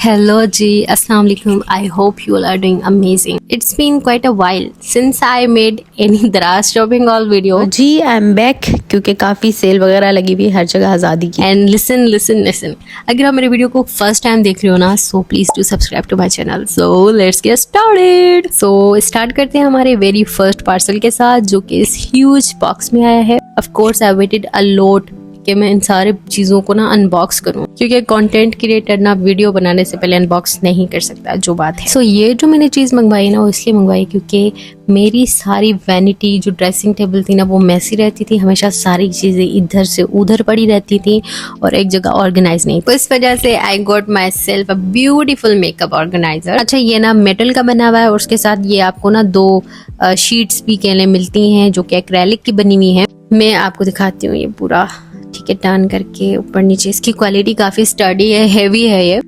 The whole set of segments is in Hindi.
Hello जी, अस्सलाम वालेकुम. I hope you all are doing amazing. It's been quite a while since I made any Daraz shopping haul video. जी आई एम बैक क्योंकि काफ़ी सेल वगैरह लगी हुई है हर जगह आज़ादी की। And listen. अगर आप मेरे वीडियो को फर्स्ट टाइम देख रहे हो ना, so please do subscribe to my channel. So let's get started. So start करते हैं हमारे वेरी फर्स्ट पार्सल के साथ, जो कि इस ह्यूज बॉक्स में आया है. Of course I waited a lot कि मैं इन सारे चीज़ों को ना अनबॉक्स करूं, क्योंकि कंटेंट क्रिएटर ना वीडियो बनाने से पहले अनबॉक्स नहीं कर सकता, जो बात है. सो ये जो मैंने चीज़ मंगवाई ना, वो इसलिए मंगवाई क्योंकि मेरी सारी वैनिटी जो ड्रेसिंग टेबल थी ना, वो मैसी रहती थी. हमेशा सारी चीज़ें इधर से उधर पड़ी रहती थी और एक जगह ऑर्गेनाइज नहीं. तो इस वजह से I got my self a beautiful makeup organiser. अच्छा, ये ना मेटल का बना हुआ है और उसके साथ ये आपको ना दो शीट्स भी कहने मिलती हैं, जो कि एक्रेलिक की बनी हुई हैं. मैं आपको दिखाती हूँ ये पूरा, ठीक है, टर्न करके ऊपर नीचे. इसकी क्वालिटी काफी स्टडी है, हेवी है ये.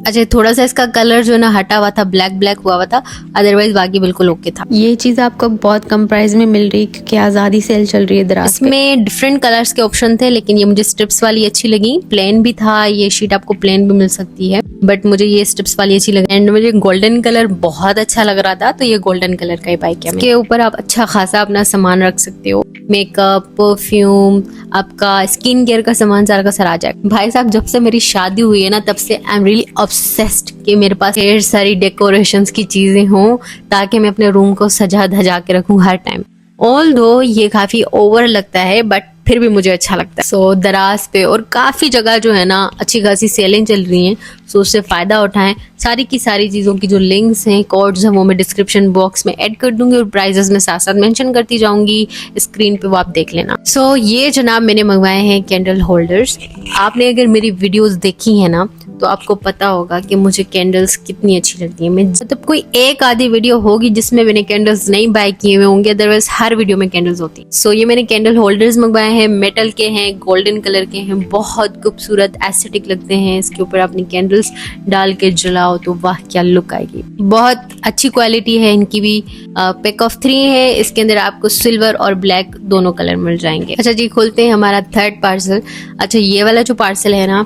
अच्छा, थोड़ा सा इसका कलर जो ना हटा हुआ था, ब्लैक हुआ था, अदरवाइज बाकी बिल्कुल ओके था. ये चीज़ आपको बहुत कम प्राइस में मिल रही है क्योंकि आज़ादी सेल चल रही है दराज पे. इसमें डिफरेंट कलर्स के ऑप्शन थे, लेकिन ये मुझे स्ट्रिप्स वाली अच्छी लगी. प्लेन भी था, ये शीट आपको प्लेन भी मिल सकती है, बट मुझे ये स्ट्रिप्स वाली अच्छी लगी. एंड मुझे गोल्डन कलर बहुत अच्छा लग रहा था, तो ये गोल्डन कलर का ही बाय किया. इसके ऊपर आप अच्छा खासा अपना सामान रख सकते हो, मेकअप, परफ्यूम, आपका स्किन केयर का सामान सारा का सारा आ जाए. भाई साहब, जब से मेरी शादी हुई है ना, तब से आई एम रियली ऑब्सेस्ड कि मेरे पास ढेर सारी डेकोरेशंस की चीजें हों, ताकि मैं अपने रूम को सजा धजा के रखूं हर टाइम. ऑल्दो ये काफी ओवर लगता है, बट फिर भी मुझे अच्छा लगता है. सो दराज पे और काफी जगह जो है ना, अच्छी खासी सेलिंग चल रही हैं, सो उससे फायदा उठाएं. सारी की सारी चीजों की जो लिंक्स हैं, कोड्स हैं, वो मैं डिस्क्रिप्शन बॉक्स में ऐड कर दूंगी और प्राइजेस में साथ साथ मेंशन करती जाऊंगी. स्क्रीन पे वो आप देख लेना. सो ये जनाब मैंने मंगवाए हैं कैंडल होल्डर्स. आपने अगर मेरी वीडियोस देखी है ना, तो आपको पता होगा कि मुझे कैंडल्स कितनी अच्छी लगती है. मैं मतलब कोई एक आधी वीडियो होगी जिसमें मैंने कैंडल्स नहीं बाय किए हुए होंगे, अदरवाइज हर वीडियो में कैंडल्स होती. सो ये मैंने कैंडल होल्डर्स मंगवाए हैं, मेटल के हैं, गोल्डन कलर के हैं, बहुत खूबसूरत एस्थेटिक लगते हैं. इसके ऊपर अपनी कैंडल्स डाल के जलाओ तो वाह क्या लुक आएगी. बहुत अच्छी क्वालिटी है इनकी भी. पैक ऑफ 3 है. इसके अंदर आपको सिल्वर और ब्लैक दोनों कलर मिल जाएंगे. अच्छा जी, खोलते हैं हमारा थर्ड पार्सल. अच्छा, ये वाला जो पार्सल है ना,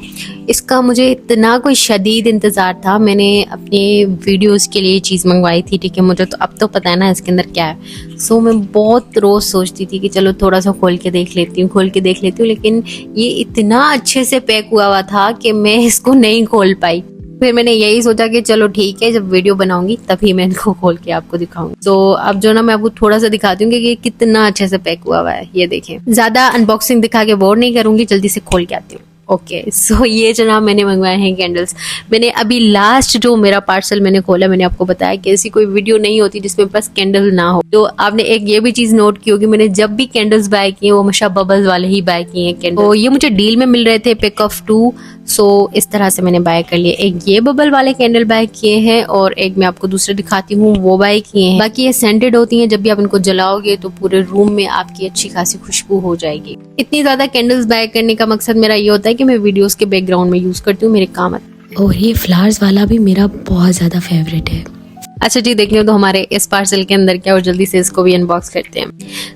इसका मुझे इतना कोई शदीद इंतजार था. मैंने अपने वीडियोस के लिए चीज़ मंगवाई थी, ठीक है, मुझे तो अब तो पता है ना इसके अंदर क्या है. सो मैं बहुत रोज सोचती थी कि चलो थोड़ा सा खोल के देख लेती हूँ, लेकिन ये इतना अच्छे से पैक हुआ था कि मैं इसको नहीं खोल पाई. फिर मैंने यही सोचा कि चलो ठीक है, जब वीडियो बनाऊंगी तभी मैं इनको खोल के आपको दिखाऊंगी. तो अब जो ना मैं आपको थोड़ा सा दिखाती हूँ कि ये कितना अच्छे से पैक हुआ है. ये देखें, ज्यादा अनबॉक्सिंग दिखा के बोर नहीं करूंगी, जल्दी से खोल के आती हूँ. ओके, सो ये जनाब मैंने मंगवाए हैं कैंडल्स. मैंने अभी लास्ट जो मेरा पार्सल मैंने खोला, मैंने आपको बताया कि ऐसी कोई वीडियो नहीं होती जिसमें बस कैंडल ना हो. तो आपने एक ये भी चीज नोट की होगी, मैंने जब भी कैंडल्स बाय किए वो हमेशा बबल्स वाले ही बाय किए हैं कैंडल. तो ये मुझे डील में मिल रहे थे, पैक ऑफ 2. सो इस तरह से मैंने बाय कर लिए. एक ये बबल वाले कैंडल बाय किए हैं और एक मैं आपको दूसरे दिखाती हूँ, वो बाय किए हैं. बाकी ये सेंटेड होती हैं, जब भी आप इनको जलाओगे तो पूरे रूम में आपकी अच्छी खासी खुशबू हो जाएगी. इतनी ज्यादा कैंडल्स बाय करने का मकसद मेरा ये होता है कि मैं वीडियोस के बैकग्राउंड में यूज करती हूँ, मेरे काम आता. और ये फ्लावर्स वाला भी मेरा बहुत ज़्यादा फेवरेट है. अच्छा जी, देखने तो हमारे इस पार्सल के अंदर क्या, और जल्दी से इसको भी अनबॉक्स करते हैं.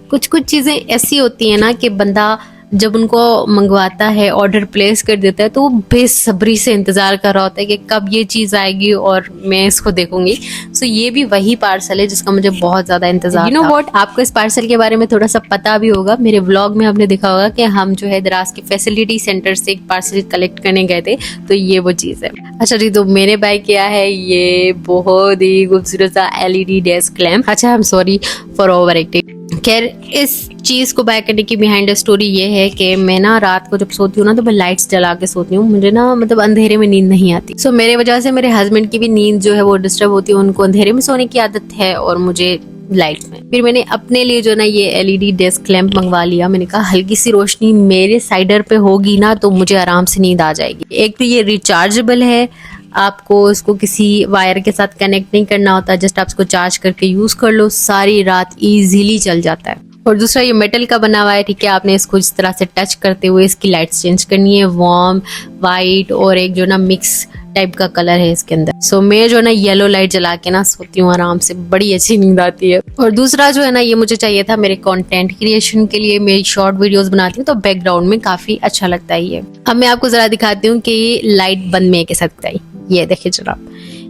कुछ चीजें ऐसी होती हैं ना कि बंदा जब उनको मंगवाता है, ऑर्डर प्लेस कर देता है, तो वो बेसब्री से इंतजार कर रहा होता है कि कब ये चीज आएगी और मैं इसको देखूंगी. सो ये भी वही पार्सल है जिसका मुझे बहुत ज्यादा इंतजार. यू नो व्हाट, आपको इस पार्सल के बारे में थोड़ा सा पता भी होगा. मेरे व्लॉग में आपने देखा होगा कि हम जो है दराज के फैसिलिटी सेंटर से एक पार्सल कलेक्ट करने गए थे, तो ये वो चीज है. अच्छा जी, तो मैंने बाय किया है ये बहुत ही खूबसूरत सा LED डेस्क लैम्प. अच्छा, I am sorry for over acting. खैर, इस चीज को बाय करने की बिहाइंड स्टोरी ये है कि मैं ना रात को जब सोती हूँ ना, तो मैं लाइट्स जला के सोती हूँ. मुझे ना मतलब अंधेरे में नींद नहीं आती. सो मेरे वजह से मेरे हस्बैंड की भी नींद जो है वो डिस्टर्ब होती है. उनको अंधेरे में सोने की आदत है और मुझे लाइट्स में. फिर मैंने अपने लिए जो ना ये LED डेस्क लैम्प मंगवा लिया. मैंने कहा हल्की सी रोशनी मेरे साइडर पे होगी ना, तो मुझे आराम से नींद आ जाएगी. एक तो ये रिचार्जेबल है, आपको इसको किसी वायर के साथ कनेक्ट नहीं करना होता, जस्ट आप इसको चार्ज करके यूज कर लो, सारी रात इजीली चल जाता है. और दूसरा ये मेटल का बना हुआ है, ठीक है, आपने इसको इस तरह से टच करते हुए इसकी लाइट्स चेंज करनी है, वार्म, वाइट और एक जो ना मिक्स टाइप का कलर है इसके अंदर. सो मैं जो ना येलो लाइट जला के ना सोती हूँ आराम से, बड़ी अच्छी नींद आती है. और दूसरा जो है ना, ये मुझे चाहिए था मेरे कंटेंट क्रिएशन के लिए. मेरी शॉर्ट वीडियोस बनाती हूँ तो बैकग्राउंड में काफी अच्छा लगता है ये. अब मैं आपको जरा दिखाती हूँ कि ये लाइट बंद में कैसे दिखता है. ये देखिए जनाब,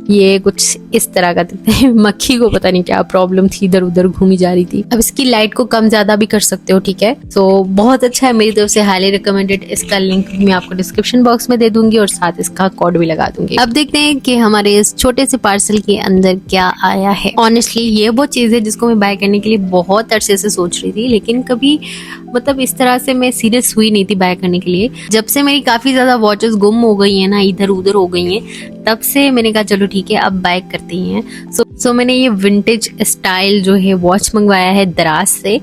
ये कुछ इस तरह का दिखता है। मक्खी को पता नहीं क्या प्रॉब्लम थी, इधर उधर घूमी जा रही थी। अब इसकी लाइट को कम ज्यादा भी कर सकते हो, ठीक है। तो बहुत अच्छा है, मेरी तरफ से हाईली रिकमेंडेड। इसका लिंक मैं आपको डिस्क्रिप्शन बॉक्स में दे दूंगी और साथ इसका कोड भी लगा दूंगी। अब देखते हैं कि हमारे इस छोटे से पार्सल के अंदर क्या आया है। ऑनेस्टली ये वो चीज है जिसको मैं बाय करने के लिए बहुत अरसे से सोच रही थी, लेकिन कभी मतलब इस तरह से मैं सीरियस हुई नहीं थी बाय करने के लिए। जब से मेरी काफी ज्यादा वॉचेस गुम हो गई है ना, इधर उधर हो गई हैं, तब से मैंने कहा चलो ठीक है अब बाय करते ही हैं। सो मैंने ये विंटेज स्टाइल जो है वॉच मंगवाया है दराज से,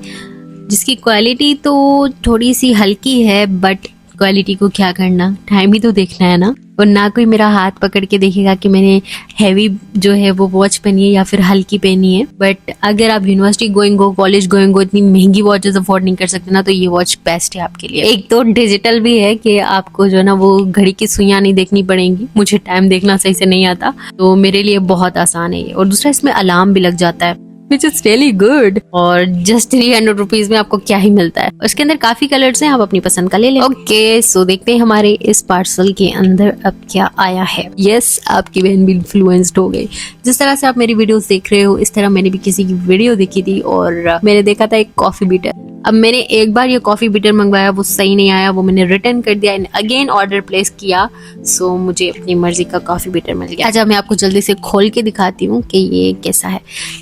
जिसकी क्वालिटी तो थोड़ी सी हल्की है, बट क्वालिटी को क्या करना, टाइम ही तो देखना है ना। और ना कोई मेरा हाथ पकड़ के देखेगा कि मैंने हैवी जो है वो वॉच पहनी है या फिर हल्की पहनी है। बट अगर आप यूनिवर्सिटी गोइंग हो, कॉलेज गोइंग हो, इतनी महंगी वॉचेस अफोर्ड नहीं कर सकते ना, तो ये वॉच बेस्ट है आपके लिए। एक तो डिजिटल भी है कि आपको जो है ना वो घड़ी की सुइयां नहीं देखनी पड़ेंगी, मुझे टाइम देखना सही से नहीं आता, तो मेरे लिए बहुत आसान है ये। और दूसरा इसमें अलार्म भी लग जाता है, which is really good। और जस्ट 300 रुपीज में आपको क्या ही मिलता है। इसके अंदर काफी कलर्स हैं, आप अपनी पसंद का ले लें। ओके, सो देखते हैं हमारे इस पार्सल के अंदर अब क्या आया है। यस, आपकी बहन भी इन्फ्लुएंस्ड हो गई। जिस तरह से आप मेरी वीडियोस देख रहे हो, इस तरह मैंने भी किसी की वीडियो देखी थी और मैंने देखा था एक कॉफी बीटर। अब मैंने एक बार ये कॉफी बीटर मंगवाया, वो सही नहीं आया, वो मैंने रिटर्न कर दिया, अगेन ऑर्डर प्लेस किया। सो मुझे अपनी मर्जी का कॉफी बीटर मिल गया। अच्छा, मैं आपको जल्दी से खोल के दिखाती हूँ कि ये कैसा है।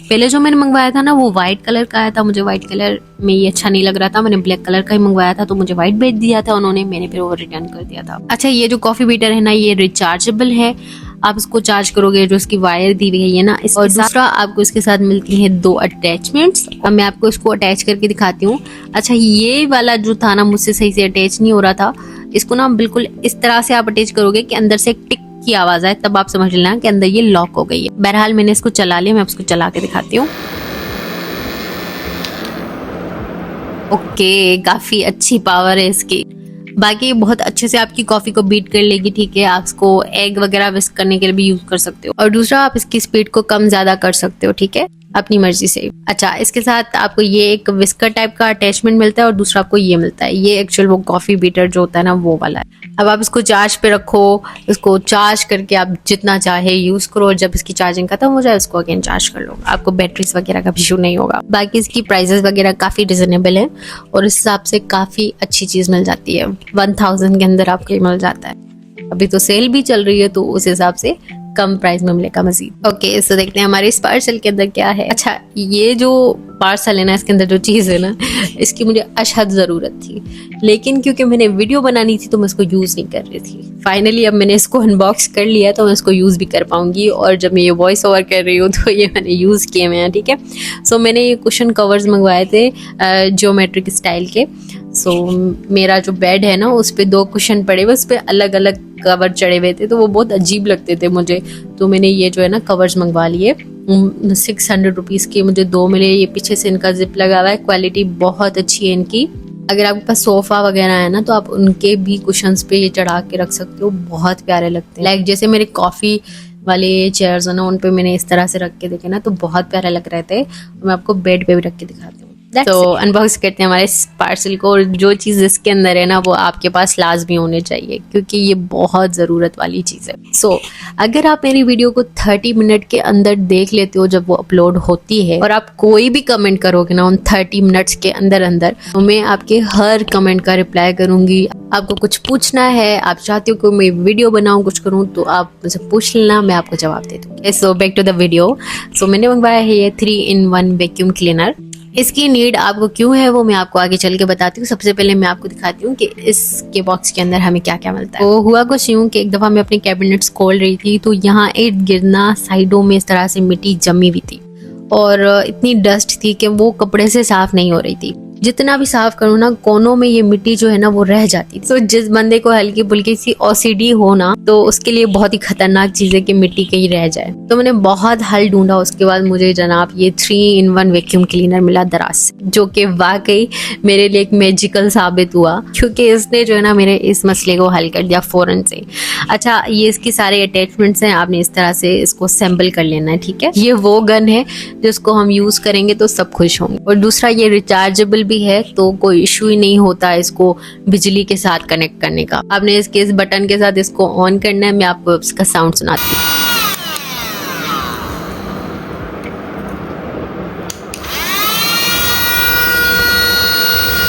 पहले जो मैंने मंगवाया था ना वो व्हाइट कलर का आया था, मुझे व्हाइट कलर में ये अच्छा नहीं लग रहा था, मैंने ब्लैक कलर का ही मंगवाया था, तो मुझे व्हाइट भेज दिया था उन्होंने, मैंने फिर वो रिटर्न कर दिया था। अच्छा, ये जो कॉफी बीटर है ना, ये रिचार्जेबल है, आप इसको चार्ज करोगे, जो इसकी वायर दी हुई है ना, और दूसरा आपको इसके साथ मिलती है 2 अटैचमेंट्स। अब मैं आपको इसको अटैच करके दिखाती हूँ। अच्छा, ये वाला जो था ना मुझसे सही से अटैच नहीं हो रहा था, इसको ना बिल्कुल इस तरह से आप अटैच करोगे कि अंदर से एक टिक की आवाज आए, तब आप समझ लेना कि अंदर ये लॉक हो गई है। बहरहाल मैंने इसको चला लिया, मैं आपको चला के दिखाती हूँ। ओके, काफी अच्छी पावर है इसकी। बाकी बहुत अच्छे से आपकी कॉफी को बीट कर लेगी, ठीक है। आप इसको एग वगैरह विस्क करने के लिए भी यूज कर सकते हो। और दूसरा, आप इसकी स्पीड को कम ज्यादा कर सकते हो, ठीक है, अपनी मर्जी से। अच्छा, इसके साथ आपको ये एक विस्कर टाइप का अटैचमेंट मिलता है और दूसरा आपको ये मिलता है, ये एक्चुअल वो कॉफी बीटर जो होता है ना वो वाला है। अब आप इसको चार्ज पे रखो, इसको चार्ज करके आप जितना चाहे यूज करो, और जब इसकी चार्जिंग खत्म हो जाए इसको अगेन चार्ज कर लो, आपको बैटरीज वगैरह का भी इशू नहीं होगा। बाकी इसकी प्राइसेस वगैरह काफी रिजनेबल है और इस हिसाब से काफी अच्छी चीज मिल जाती है। 1000 के अंदर आपको ये मिल जाता है। अभी तो सेल भी चल रही है, तो उस हिसाब से कम प्राइस में मिलेगा मजीद। ओके, सो देखते हैं हमारे इस पार्सल के अंदर क्या है। अच्छा, ये जो पार्सल है ना, इसके अंदर जो चीज़ है ना, इसकी मुझे अशहद ज़रूरत थी, लेकिन क्योंकि मैंने वीडियो बनानी थी तो मैं इसको यूज़ नहीं कर रही थी। फाइनली अब मैंने इसको अनबॉक्स कर लिया, तो मैं इसको यूज़ भी कर पाऊंगी। और जब मैं ये वॉइस ओवर कर रही हूँ तो ये मैंने यूज़ किए हुए हैं, ठीक है। सो मैंने ये कुशन कवर्स मंगवाए थे ज्योमेट्रिक स्टाइल के। सो मेरा जो बेड है ना, उस पर 2 कुशन पड़े हुए, उस पर अलग अलग कवर चढ़े हुए थे, तो वो बहुत अजीब लगते थे मुझे, तो मैंने ये जो है ना कवर्स मंगवा लिए। 600 रुपीज़ के मुझे 2 मिले। ये पीछे से इनका जिप लगा हुआ है, क्वालिटी बहुत अच्छी है इनकी। अगर आपके पास सोफा वगैरह है ना, तो आप उनके भी कुशन्स पे ये चढ़ा के रख सकते हो, बहुत प्यारे लगते हैं। लाइक जैसे मेरे कॉफ़ी वाले चेयर्स है ना, उन पे मैंने इस तरह से रख के देखे ना, तो बहुत प्यारे लग रहे थे। मैं आपको बेड पे भी रख के दिखाती हूँ। तो अनबॉक्स करते हैं हमारे इस पार्सल को, और जो चीज़ इसके अंदर है ना वो आपके पास लाजमी होने चाहिए, क्योंकि ये बहुत ज़रूरत वाली चीज़ है। सो अगर आप मेरी वीडियो को 30 मिनट के अंदर देख लेते हो जब वो अपलोड होती है, और आप कोई भी कमेंट करोगे ना उन 30 मिनट्स के अंदर अंदर, तो मैं आपके हर कमेंट का रिप्लाई करूंगी। आपको कुछ पूछना है, आप चाहते हो कि मैं वीडियो बनाऊं, कुछ करूं, तो आप मुझे पूछ लेना, मैं आपको जवाब दे दूंगी। So back to the video. So मैंने मंगवाया है ये 3-in-1 वैक्यूम क्लीनर। इसकी नीड आपको क्यों है वो मैं आपको आगे चल के बताती हूँ। सबसे पहले मैं आपको दिखाती हूँ कि इसके बॉक्स के अंदर हमें क्या क्या मिलता है। वो हुआ कुछ यूँ कि एक दफ़ा मैं अपने कैबिनेट्स खोल रही थी, तो यहाँ इर्द गिर्द साइडों में इस तरह से मिट्टी जमी हुई थी, और इतनी डस्ट थी कि वो कपड़े से साफ नहीं हो रही थी। जितना भी साफ करूँ ना, कोनों में ये मिट्टी जो है ना वो रह जाती थी। तो जिस बंदे को हल्की फुल्की सी OCD हो ना, तो उसके लिए बहुत ही खतरनाक चीज है कि मिट्टी कहीं रह जाए। तो मैंने बहुत हल ढूंढा, उसके बाद मुझे जनाब ये 3-in-1 वैक्यूम क्लीनर मिला दराज से, जो कि वाकई मेरे लिए एक मैजिकल साबित हुआ, क्योंकि इसने जो है ना मेरे इस मसले को हल कर दिया फौरन से। अच्छा, ये इसकी सारे अटैचमेंट्स हैं, आपने इस तरह से इसको असेंबल कर लेना है, ठीक है। ये वो गन है जिसको हम यूज करेंगे तो सब खुश होंगे। और दूसरा, ये रिचार्जेबल भी है तो कोई इशू ही नहीं होता है इसको बिजली के साथ कनेक्ट करने का। आपने इसके इस बटन के साथ इसको ऑन करना है। मैं आपको इसका साउंड सुनाती हूँ।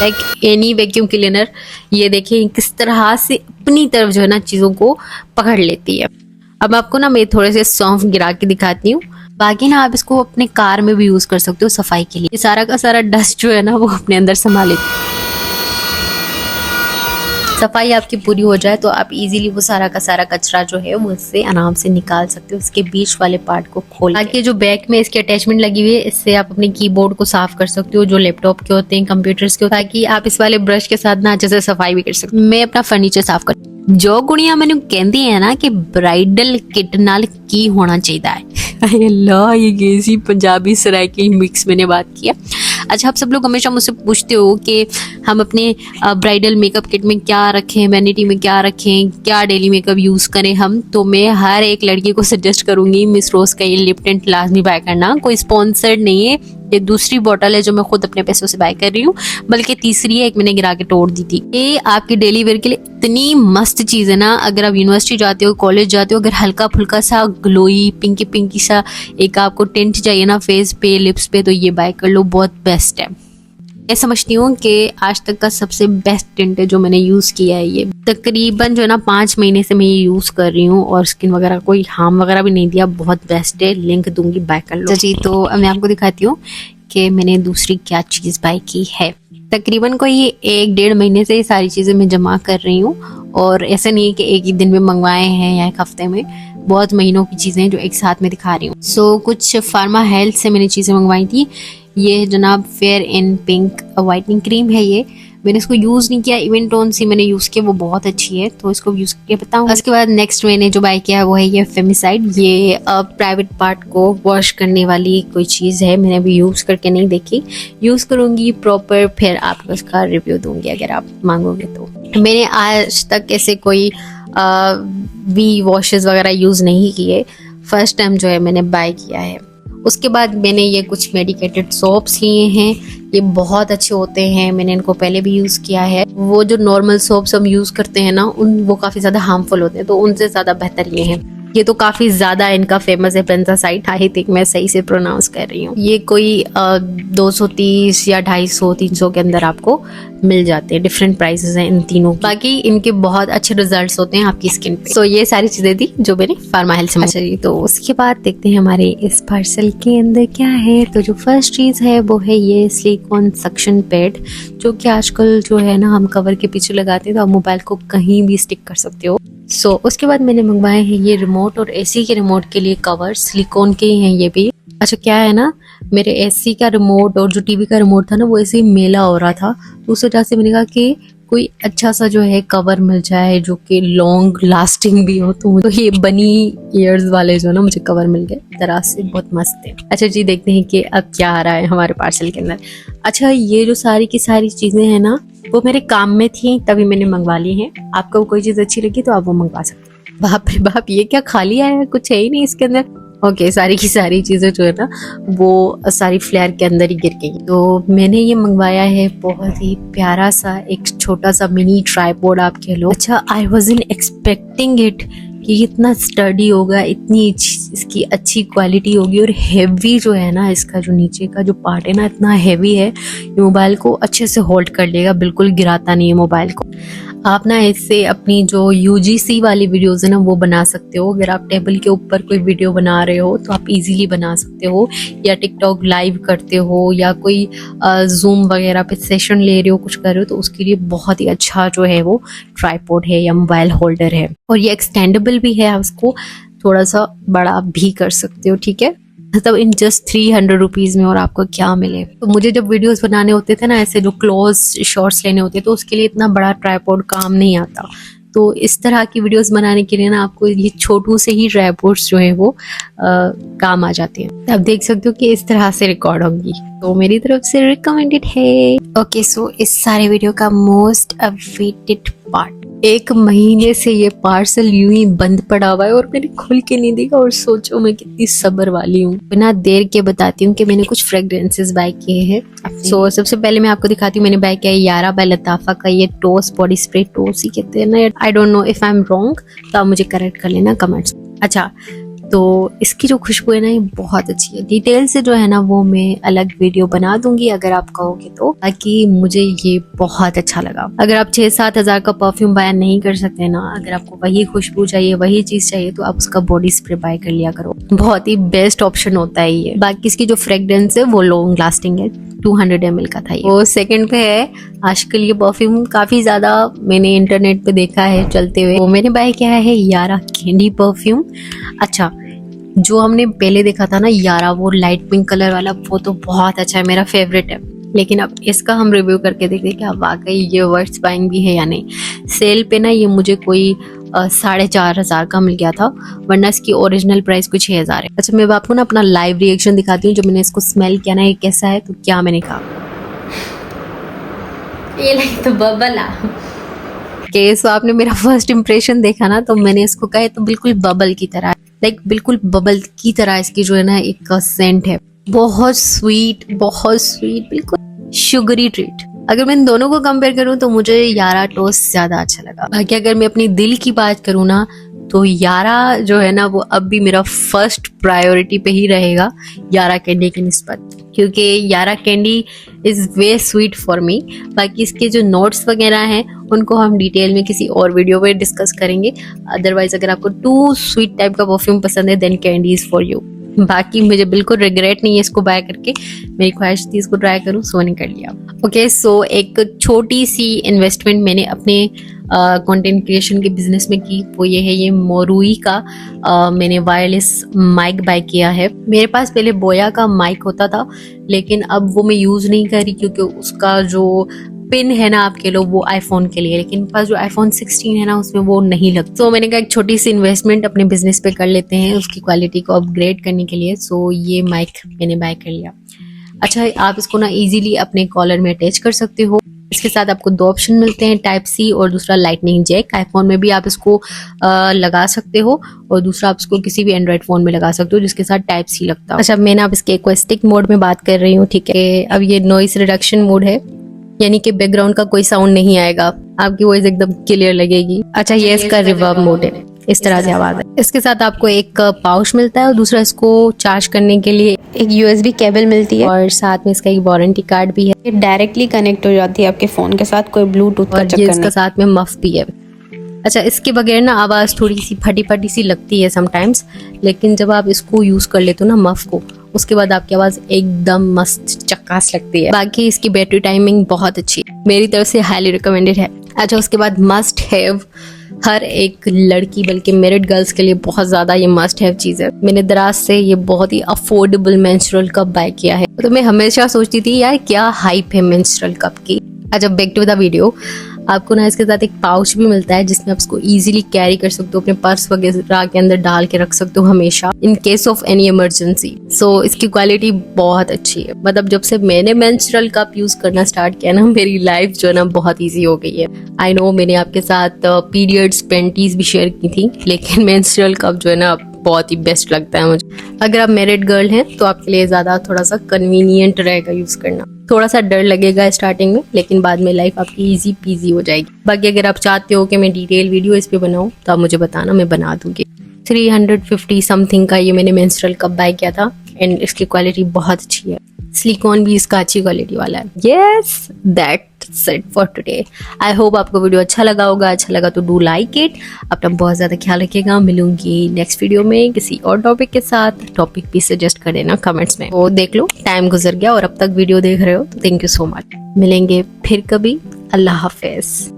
लाइक एनी वैक्यूम क्लीनर, ये देखिए किस तरह से अपनी तरफ जो है ना चीजों को पकड़ लेती है। अब आपको ना मैं थोड़े से सौंफ गिरा के दिखाती हूँ। बाकी ना आप इसको अपने कार में भी यूज कर सकते हो सफाई के लिए। ये सारा का सारा डस्ट जो है ना वो अपने अंदर संभाल लेती है। सफाई आपकी पूरी हो जाए तो आप इजीली वो सारा का सारा कचरा जो है वो इससे आराम से निकाल सकते हो। इसके बीच वाले पार्ट को खोल के जो बैक में इसकी अटैचमेंट लगी हुई है, इससे आप अपने कीबोर्ड को साफ कर सकते हो जो लैपटॉप के होते हैं, कंप्यूटर्स के, ताकि आप इस वाले ब्रश के साथ ना अच्छे से सफाई भी कर सकते हो। मैं अपना फर्नीचर साफ कर जो गुड़िया मैंने कहती है ना कि ब्राइडल किट नाल की होना चाहिए। अल्लाह ये कैसी पंजाबी सराइकी मिक्स मैंने बात किया। अच्छा, आप सब लोग हमेशा मुझसे पूछते हो कि हम अपने ब्राइडल मेकअप किट में क्या रखें, वैनिटी में क्या रखें, क्या डेली मेकअप यूज़ करें हम। तो मैं हर एक लड़की को सजेस्ट करूंगी मिस रोज का ये लिप टिंट लाजमी बाय करना। कोई स्पॉन्सर्ड नहीं है, ये दूसरी बॉटल है जो मैं खुद अपने पैसों से बाय कर रही हूँ, बल्कि तीसरी है, एक मैंने गिरा के तोड़ दी थी। ये आपके डेली वेयर के लिए इतनी मस्त चीज़ है ना। अगर आप यूनिवर्सिटी जाते हो, कॉलेज जाते हो, अगर हल्का फुल्का सा ग्लोई पिंकी पिंकी सा एक आपको टिंट चाहिए ना फेस पे, लिप्स पे, तो ये बाय कर लो, बहुत बेस्ट है। मैं समझती हूँ कि आज तक का सबसे बेस्ट टिंट है जो मैंने यूज़ किया है। ये तकरीबन जो है ना 5 महीने से मैं ये यूज़ कर रही हूँ और स्किन वगैरह कोई हार्म वगैरह भी नहीं दिया, बहुत बेस्ट है। लिंक दूंगी, बाय कर लो जी। तो मैं आपको दिखाती हूँ कि मैंने दूसरी क्या चीज़ बाय की है। तकरीबन कोई 1-1.5 महीने से ये सारी चीज़ें मैं जमा कर रही हूँ, और ऐसा नहीं है कि एक ही दिन में मंगवाए हैं या एक हफ्ते में, बहुत महीनों की चीज़ें जो एक साथ में दिखा रही हूँ। कुछ फार्मा हेल्थ से मैंने चीज़ें मंगवाई थी। ये जनाब fair in pink whitening cream है। ये मैंने इसको यूज़ नहीं किया, इवन टोन सी मैंने यूज़ किया, वो बहुत अच्छी है, तो इसको यूज़ करके बताऊँ। उसके बाद नेक्स्ट मैंने जो बाय किया वो है ये फेमिसाइड। ये प्राइवेट पार्ट को वॉश करने वाली कोई चीज़ है। मैंने अभी यूज़ करके नहीं देखी, यूज़ करूँगी प्रॉपर, फिर आपको इसका रिव्यू दूंगी अगर आप मांगोगे तो। मैंने आज तक ऐसे कोई वी वॉशेस वगैरह यूज़ नहीं किए, फर्स्ट टाइम जो है मैंने बाय किया है। उसके बाद मैंने ये कुछ मेडिकेटेड सोप्स लिए हैं, ये बहुत अच्छे होते हैं, मैंने इनको पहले भी यूज़ किया है। वो जो नॉर्मल सोप्स हम यूज़ करते हैं ना वो काफ़ी ज़्यादा हार्मफुल होते हैं, तो उनसे ज़्यादा बेहतर ये हैं। ये तो काफ़ी ज़्यादा इनका फेमस है, पेंसासाइड, आई थिंक मैं सही से प्रोनाउंस कर रही हूँ। ये कोई 230 या 250-300 के अंदर आपको मिल जाते हैं। डिफरेंट प्राइसेस हैं इन तीनों। बाकी इनके बहुत अच्छे रिजल्ट्स होते हैं आपकी स्किन पे। ये सारी चीज़ें थी जो मैंने फार्मा हेल्थ से मंगाई। तो उसके बाद देखते हैं हमारे इस पार्सल के अंदर क्या है। तो जो फर्स्ट चीज़ है वो है ये सिलिकॉन सक्शन पैड, जो कि आजकल जो है ना हम कवर के पीछे लगाते हैं तो आप मोबाइल को कहीं भी स्टिक कर सकते हो। उसके बाद मैंने मंगवाए हैं ये रिमोट और एसी के रिमोट के लिए कवर, सिलिकॉन के ही हैं ये भी। अच्छा, क्या है ना, मेरे एसी का रिमोट और जो टीवी का रिमोट था ना वो ऐसे ही मेला हो रहा था, तो उस वजह से मैंने कहा कि कोई अच्छा सा जो है कवर मिल जाए जो कि लॉन्ग लास्टिंग भी हो। तो ये बनी ईयर्स वाले जो ना मुझे कवर मिल गए, दराज से बहुत मस्त है। अच्छा जी, देखते हैं कि अब क्या आ रहा है हमारे पार्सल के अंदर। अच्छा, ये जो सारी की सारी चीज़ें हैं ना वो मेरे काम में थी तभी मैंने मंगवा ली हैं। आपको कोई चीज़ अच्छी लगी तो आप वो मंगवा सकते हैं। बाप रे बाप, ये क्या खाली आया है, कुछ है ही नहीं इसके अंदर। ओके, सारी की सारी चीज़ें जो है ना वो सारी फ्लेयर के अंदर ही गिर गई। तो मैंने ये मंगवाया है बहुत ही प्यारा सा एक छोटा सा मिनी ट्राइपॉड आप कह लो। अच्छा, आई वाज़न्ट एक्सपेक्टिंग इट कि इतना स्टडी होगा, इतनी इसकी अच्छी क्वालिटी होगी, और हेवी जो है ना इसका जो नीचे का जो पार्ट है ना इतना हेवी है, ये मोबाइल को अच्छे से होल्ड कर लेगा, बिल्कुल गिराता नहीं है मोबाइल को। आप ना इससे अपनी जो UGC वाली वीडियोस है ना वो बना सकते हो। अगर आप टेबल के ऊपर कोई वीडियो बना रहे हो तो आप इजीली बना सकते हो, या टिकटॉक लाइव करते हो, या कोई जूम वगैरह पे सेशन ले रहे हो, कुछ कर रहे हो, तो उसके लिए बहुत ही अच्छा जो है वो ट्राइपॉड है या मोबाइल होल्डर है। और ये एक्सटेंडेबल भी है, आप उसको थोड़ा सा बड़ा भी कर सकते हो, ठीक है। मतलब इन जस्ट 300 रुपीज़ में, और आपको क्या मिले। तो मुझे जब वीडियोस बनाने होते थे ना ऐसे जो क्लोज शॉट्स लेने होते तो उसके लिए इतना बड़ा ट्राइपॉड काम नहीं आता। तो इस तरह की वीडियोस बनाने के लिए ना आपको ये छोटू से ही ट्राइपॉड्स जो है वो काम आ जाते हैं। आप देख सकते हो कि इस तरह से रिकॉर्ड होंगी, तो मेरी तरफ से रिकमेंडेड है। ओके, इस सारे वीडियो का मोस्ट अवेटेड पार्ट 1 महीने से ये पार्सल यूं ही बंद पड़ा हुआ है और मैंने खुल के नहीं देखा, और सोचो मैं कितनी सब्र वाली हूँ। बिना देर के बताती हूँ कि मैंने कुछ फ्रेग्रेंसेस बाय किए हैं। सो सबसे पहले मैं आपको दिखाती हूँ मैंने बाय किया है यारा बाय लताफा का ये टोस बॉडी स्प्रे। टोस ही कहते हैं ना, I don't know if I am wrong, तो आप मुझे करेक्ट कर लेना कमेंट्स। अच्छा, तो इसकी जो खुशबू है ना ये बहुत अच्छी है। डिटेल से जो है ना वो मैं अलग वीडियो बना दूंगी अगर आप कहोगे तो, ताकि मुझे ये बहुत अच्छा लगा। अगर आप 6-7 हजार का परफ्यूम बाय नहीं कर सकते ना, अगर आपको वही खुशबू चाहिए, वही चीज चाहिए, तो आप उसका बॉडी स्प्रे बाय कर लिया करो। बहुत ही बेस्ट ऑप्शन होता है ये। बाकी इसकी जो फ्रेग्रेंस है वो लॉन्ग लास्टिंग है। 200 ml का था ये। वो सेकंड पे है आजकल ये परफ्यूम काफी ज्यादा मैंने इंटरनेट पे देखा है चलते हुए, वो मैंने बाय किया है यारा कैंडी परफ्यूम। अच्छा, जो हमने पहले देखा था ना यारा वो लाइट पिंक कलर वाला, वो तो बहुत अच्छा है, मेरा फेवरेट है। लेकिन अब इसका हम रिव्यू करके देखते हैं कि वाकई ये वर्थ बाइंग भी है या नहीं। सेल पे ना ये मुझे कोई 4,500 का मिल गया था, वरना इसकी ओरिजिनल प्राइस कुछ 6,000 है। अच्छा, मैं आपको ना अपना लाइव रिएक्शन दिखाती हूँ जो मैंने इसको स्मेल किया ना, ये कैसा है, तो क्या मैंने कहा। ये लाइक तो बबल सो आपने मेरा फर्स्ट इंप्रेशन देखा ना, तो मैंने इसको कहा तो बिल्कुल बबल की तरह, लाइक बिल्कुल बबल की तरह इसकी जो है ना एक सेंट है। बहुत स्वीट, बिल्कुल शुगरी ट्रीट। अगर मैं इन दोनों को कंपेयर करूं तो मुझे यारा टोस्ट ज्यादा अच्छा लगा। बाकी अगर मैं अपनी दिल की बात करूं ना, तो यारा जो है ना वो अब भी मेरा फर्स्ट प्रायोरिटी पे ही रहेगा यारा कैंडी की निस्बत, क्योंकि यारा candy is way sweet for me. बाकी इसके जो नोट्स वगैरह हैं उनको हम डिटेल में किसी और वीडियो में डिस्कस करेंगे। अदरवाइज अगर आपको टू स्वीट टाइप का परफ्यूम पसंद है then candy is for you. बाकी मुझे बिल्कुल रिग्रेट नहीं है इसको बाय करके, मेरी ख्वाहिश थी इसको ट्राई करूं, सो नहीं कर लिया। ओके, सो एक छोटी सी इन्वेस्टमेंट मैंने अपने कंटेंट क्रिएशन के बिजनेस में की, वो ये है ये मोरुई का मैंने वायरलेस माइक बाय किया है। मेरे पास पहले बोया का माइक होता था, लेकिन अब वो मैं यूज नहीं कर रही क्योंकि उसका जो पिन है ना आपके लोग वो आईफोन के लिए, लेकिन पास जो आईफोन 16 है ना उसमें वो नहीं लगता। तो मैंने कहा एक छोटी सी इन्वेस्टमेंट अपने बिजनेस पे कर लेते हैं उसकी क्वालिटी को अपग्रेड करने के लिए। सो ये माइक मैंने बाय कर लिया। अच्छा, आप इसको ना इजीली अपने कॉलर में अटैच कर सकते हो। इसके साथ आपको 2 ऑप्शन मिलते हैं, टाइप सी और दूसरा लाइटनिंग जैक। आईफोन में भी आप इसको लगा सकते हो और दूसरा आप इसको किसी भी एंड्रॉइड फोन में लगा सकते हो जिसके साथ टाइप सी लगता है। अच्छा, मैंने आप इसके एक्वेस्टिक मोड में बात कर रही हूँ, ठीक है। अब ये नॉइस रिडक्शन मोड है, यानी कि बैकग्राउंड का कोई साउंड नहीं आएगा, आपकी वॉइस एकदम क्लियर लगेगी। अच्छा, ये इसका रिवर्ब मोड है, इस तरह से आवाज है। इसके साथ आपको एक पाउच मिलता है और दूसरा इसको चार्ज करने के लिए एक USB केबल मिलती है और साथ में इसका एक वारंटी कार्ड भी है। ये डायरेक्टली कनेक्ट हो जाती है आपके फोन के साथ, कोई ब्लूटूथ का और चक्कर ये नहीं। इसका साथ में मफ भी है। अच्छा, इसके बगैर ना आवाज थोड़ी सी फटी फटी सी लगती है समटाइम्स, लेकिन जब आप इसको यूज कर लेते हो ना मफ को, उसके बाद आपकी आवाज एकदम मस्त चक्कास लगती है। बाकी इसकी बैटरी टाइमिंग बहुत अच्छी है, मेरी तरफ से हाईली रिकमेंडेड है। अच्छा, उसके बाद मस्ट हैव हर एक लड़की बल्कि मैरिड गर्ल्स के लिए बहुत ज्यादा ये मस्ट हैव चीज है। मैंने दराज से ये बहुत ही अफोर्डेबल मेंस्ट्रुअल कप बाय किया है। तो मैं हमेशा सोचती थी यार क्या हाइप है मेंस्ट्रुअल कप की। अच्छा, बैक टू द वीडियो। आपको ना इसके साथ एक पाउच भी मिलता है जिसमें आप इसको इजीली कैरी कर सकते हो, अपने पर्स वगैरह के अंदर डाल के रख सकते हो हमेशा in case of any emergency. So इसकी क्वालिटी बहुत अच्छी है। मतलब जब से मैंने मेंस्ट्रुअल कप यूज करना स्टार्ट किया ना, मेरी लाइफ जो है ना बहुत ईजी हो गई है। आई नो मैंने आपके साथ पीरियड्स पेंटीज भी शेयर की थी, लेकिन मेंस्ट्रुअल कप जो है ना बहुत ही बेस्ट लगता है मुझे। अगर आप मैरिड गर्ल हैं तो आपके लिए ज्यादा थोड़ा सा कन्वीनियंट रहेगा यूज करना। थोड़ा सा डर लगेगा स्टार्टिंग में, लेकिन बाद में लाइफ आपकी इजी पीजी हो जाएगी। बाकी अगर आप चाहते हो कि मैं डिटेल वीडियो इस पे बनाऊं तो आप मुझे बताना, मैं बना दूंगी। 350 समथिंग का ये मैंने मेंस्ट्रुअल कप बाय किया था एंड इसकी क्वालिटी बहुत अच्छी है। सिलिकॉन भी इसका अच्छी क्वालिटी वाला है। Yes, that's it for today. I hope आपको वीडियो अच्छा लगा होगा। अच्छा लगा तो डू लाइक इट। अपना बहुत ज्यादा ख्याल रखिएगा। मिलूंगी नेक्स्ट वीडियो में किसी और टॉपिक के साथ। टॉपिक भी सजेस्ट कर देना कमेंट्स में। वो देख लो टाइम गुजर गया और अब तक वीडियो देख रहे हो तो थैंक यू सो मच। मिलेंगे फिर कभी। अल्लाह हाफिज।